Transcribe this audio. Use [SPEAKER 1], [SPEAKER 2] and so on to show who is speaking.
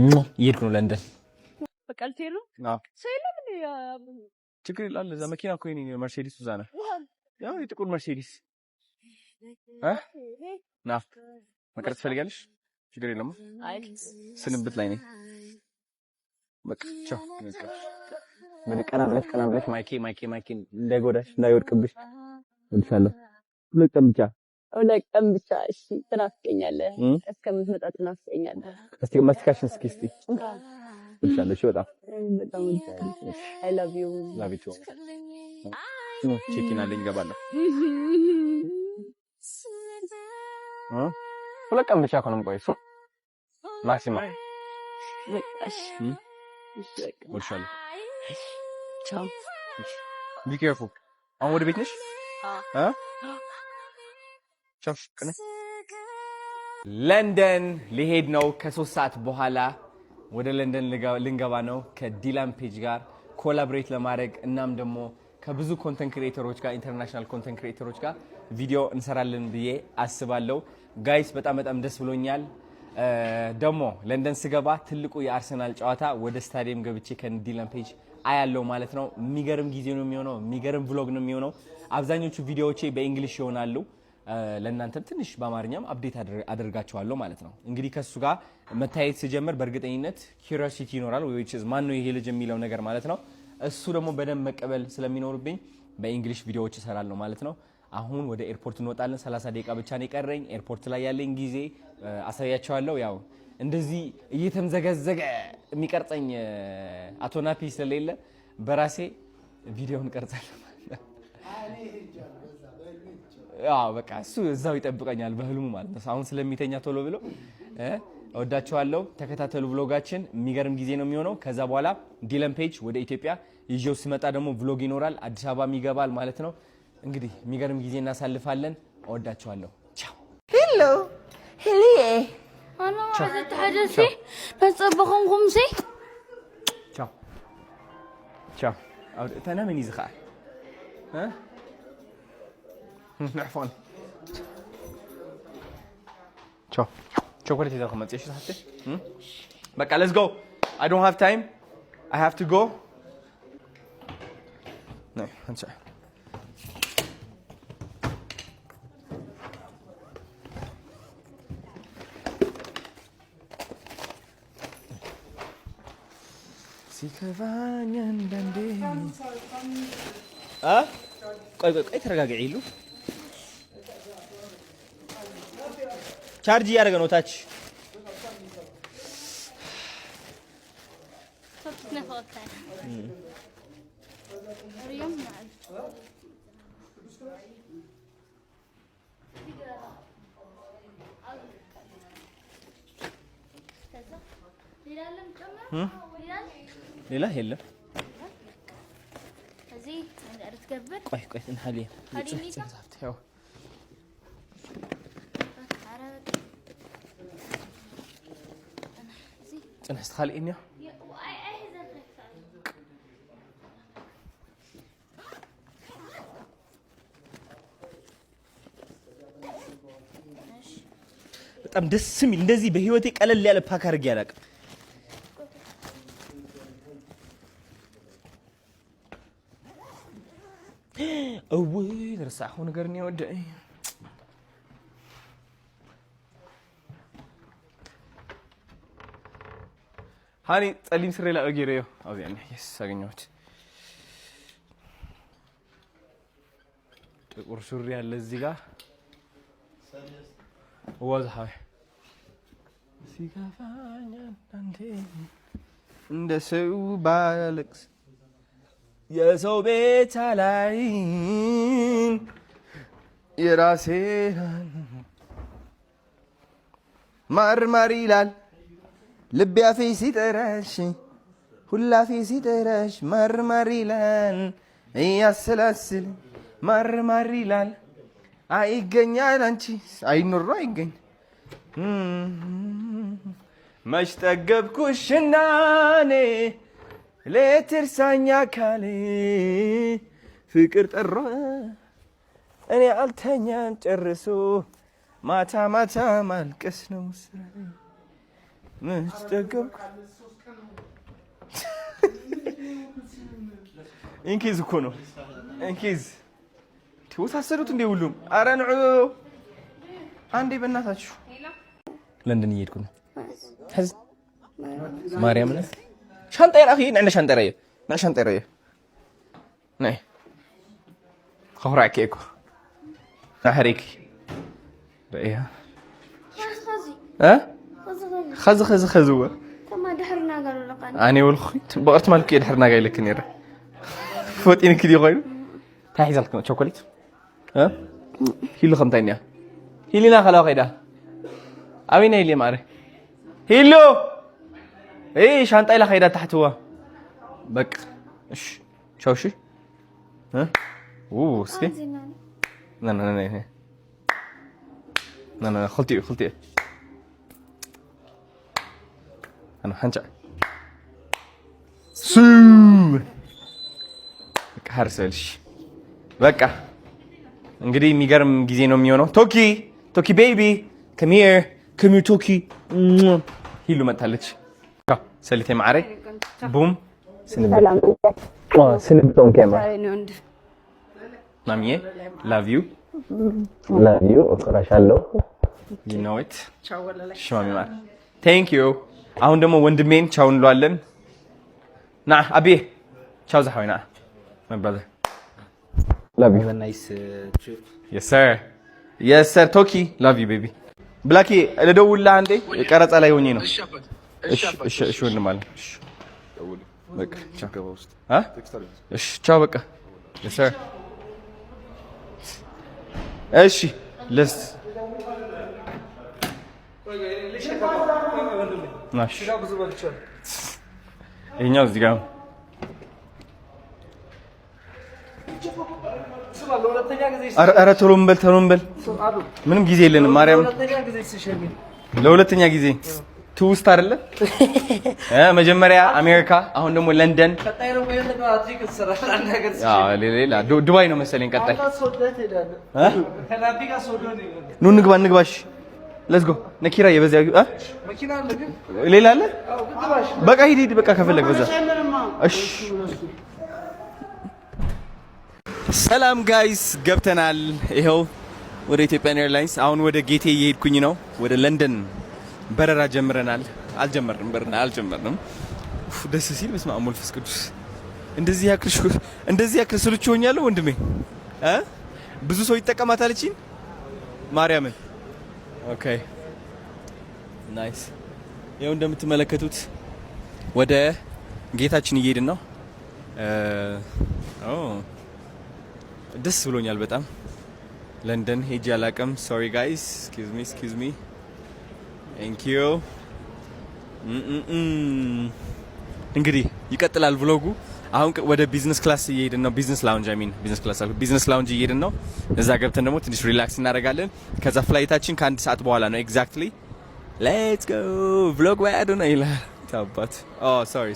[SPEAKER 1] እየሄድኩ ነው ለንደን።
[SPEAKER 2] በቃ ልትሄድ ነው? ሰይለም
[SPEAKER 1] ችግር የለም እዛ መኪና እኮ የእኔ መርሴዲስ እዛ ነው ያው የጥቁር መርሴዲስ ናፍ መቅረት ትፈልጋለሽ? ችግር የለም ስንብት ላይ ነኝ በቃ ቻው ምን ቀና ብለሽ ማይኬ እንዳይጎዳሽ እንዳይወድቅብሽ እንሻለሁ ሁለት ቀን ብቻ እሺ ትናፍቀኛለህ እስከምትመጣ ትናፍቀኛለህ እስቲ ማስካሽን እስኪ እንሻለሁ እሺ በጣም I love you ቼኪን አለኝ ገባለሁ ሁለት ቀን ብቻ ነው የምቆየው ማክሲማ ወልሻለሁ
[SPEAKER 2] ቻው
[SPEAKER 1] be careful አሁን ወደ ቤት ነሽ ቻው ከነ ለንደን ሊሄድ ነው ከ3 ሰዓት በኋላ ወደ ለንደን ልንገባ ነው ከዲላን ፔጅ ጋር ኮላቦሬት ለማድረግ እናም ደግሞ ከብዙ ኮንተንት ክሬተሮች ጋር ኢንተርናሽናል ኮንተንት ክሬተሮች ጋር ቪዲዮ እንሰራለን ብዬ አስባለሁ ጋይስ በጣም ደስ ብሎኛል ደግሞ ለንደን ስገባ ትልቁ የአርሰናል ጨዋታ ወደ ስታዲየም ገብቼ ከዲላን ፔጅ አያለው ማለት ነው የሚገርም ጊዜ ነው የሚሆነው የሚገርም ቭሎግ ነው የሚሆነው አብዛኞቹ ቪዲዮዎቼ በእንግሊሽ ይሆናሉ ለእናንተም ትንሽ በአማርኛም አፕዴት አደርጋቸዋለሁ ማለት ነው እንግዲህ ከሱ ጋር መታየት ሲጀምር በእርግጠኝነት ኪዩሪዮሲቲ ይኖራል which is ማን ነው ይሄ ልጅ የሚለው ነገር ማለት ነው እሱ ደግሞ በደንብ መቀበል ስለሚኖርብኝ በእንግሊሽ ቪዲዮዎች እሰራለሁ ማለት ነው አሁን ወደ ኤርፖርት እንወጣለን 30 ደቂቃ ብቻ ነው የቀረኝ ኤርፖርት ላይ ያለኝ ጊዜ አሳያቸዋለሁ ያው እንደዚህ እየተምዘገዘገ የሚቀርጸኝ አቶ ናፒ ስለሌለ በራሴ ቪዲዮውን ቀርጻለሁ ያው በቃ እሱ እዛው ይጠብቀኛል በህልሙ ማለት ነው አሁን ስለሚተኛ ቶሎ ብሎ እወዳቸዋለሁ ተከታተሉ ብሎጋችን የሚገርም ጊዜ ነው የሚሆነው ከዛ በኋላ ዲላን ፔጅ ወደ ኢትዮጵያ ይዤው ሲመጣ ደግሞ ብሎግ ይኖራል አዲስ አበባ ይገባል ማለት ነው እንግዲህ የሚገርም ጊዜ እናሳልፋለን እወዳቸዋለሁ ቻው
[SPEAKER 3] ሄሎ ሄሊዬ
[SPEAKER 2] አና ተሐደሲ በጸበኹምኩም ሲ
[SPEAKER 1] ቻው ቻው ተናመኒ ዝኻ نعفون ciao chocolate إذا خمسة إيش صحتي بقى let's go I don't have time I have to go نعم هنسى سيكفانيا دندي ቆይ ተረጋጋይ ይሉ ቻርጅ ያደረገ ነው ታች ሌላ የለም
[SPEAKER 2] እዚህ አርትከበት
[SPEAKER 1] ቆይ እንሐሊያ ያው تنحس خالقيني በጣም ደስ የሚል እንደዚህ በህይወቴ ቀለል ያለ ፓክ አድርጌ አላውቅም እውይ ረሳሁ ነገር ነው ወደኝ هاني تسليم سري لا أجيريه أو يعني يس أجنوت ورشوري على الزجاج واضح هاي زجاج فاني نندين ندسو بالكس يا زوبيت علين يا راسين مرمريلال ልቢያ ፊሲ ተራሽ ሁላ ፊሲ ተራሽ መርመሪላል ያሰላስል መርመሪላል አይገኛል አንቺ አይኖር አይገኝ መች ጠገብኩሽና እኔ ለትርሳኛ ካለ ፍቅር ጠራ እኔ አልተኛም ጨርሶ ማታ ማታ ማልቀስ ነው ስራዬ ተደገምኩ ኢንኬዝ እኮ ነው ኢንኬዝ ተወሳሰዱት እንደ ሁሉም ኧረ ንዑ አንዴ በእናታችሁ ለንደን እየሄድኩ ነው حز مريم نه شنطة أخي عندنا شنطة ريه نا شنطة ريه نه خورا كيكو نحريك بقيها ها خزوا
[SPEAKER 2] ما دحرنا قالوا لك
[SPEAKER 1] أنا والخي بقرت مالك يدحرنا قايل لك نيره فوتين كذي غير تاحي زلك شوكولات ها هيلو خمتين هيلينا خلاص كده أبينا هيلي ماري هيلو ايه شنطه الى خيرات تحت هو بك ايش شوشي ها اوه سكي لا لا لا لا لا خلطي انا حنجع سو بك هرسلش በቃ እንግዲህ የሚገርም ጊዜ ነው የሚሆነው ቶኪ ቤቢ come here ቶኪ هيلو متالج سليتي معري بوم سنبتون كاميرا ناميه لاف يو اكراشالو you know it شمامي مار thank you አሁን ደግሞ ወንድሜን ቻው እንለዋለን ና አቤ ቻው ዘሐዊና my brother love you have a nice trip yes sir ቶኪ love you baby ብላኪ ለደውልልህ አንዴ ቀረጻ ላይ ሆኜ ነው እሺ ወንድም አለ እሺ ደውል በቃ ቻው ውስጥ እሺ ቻው በቃ yes sir እሺ ለስ ናሽ እኛው እዚህ ጋር ኧረ ቶሎም በል ምንም ጊዜ የለንም ማርያም ለሁለተኛ ጊዜ ትውስት አይደለ መጀመሪያ አሜሪካ አሁን ደግሞ ለንደን ሌላ ዱባይ ነው መሰለኝ ቀጣይ ኑ እንግባሽ let's go ነኪራ የበዚያ መኪና አለ ግን ሌላ አለ በቃ ሂድ በቃ ከፈለክ በዛ እሺ ሰላም ጋይስ ገብተናል ይሄው ወደ ኢትዮጵያን ኤርላይንስ አሁን ወደ ጌቴ እየሄድኩኝ ነው ወደ ለንደን በረራ ጀምረናል አልጀመርንም ደስ ሲል በስመ አብ ወመንፈስ ቅዱስ እንደዚህ ያክል ስልቹ ሆኛለሁ ወንድሜ ብዙ ሰው ይጠቀማታል እቺን ማርያምን ኦኬ ናይስ ይሄው እንደምትመለከቱት ወደ ጌታችን እየሄድን ነው ደስ ብሎኛል በጣም ለንደን ሄጄ አላውቅም ሶሪ ጋይስ ኤክስኪውዝ ሚ Thank you. እንግዲህ ይቀጥላል vlog አሁን ወደ ቢዝነስ ክላስ እየሄድን ነው ቢዝነስ ላውንጅ እየሄድን ነው እዛ ገብተን ደግሞ ትንሽ ሪላክስ እናደርጋለን ከዛ ፍላይታችን ከአንድ ሰዓት በኋላ ነው ኤግዛክትሊ ሌትስ ጎ vlog ወይ አዶና ይላል ታባት ኦ ሶሪ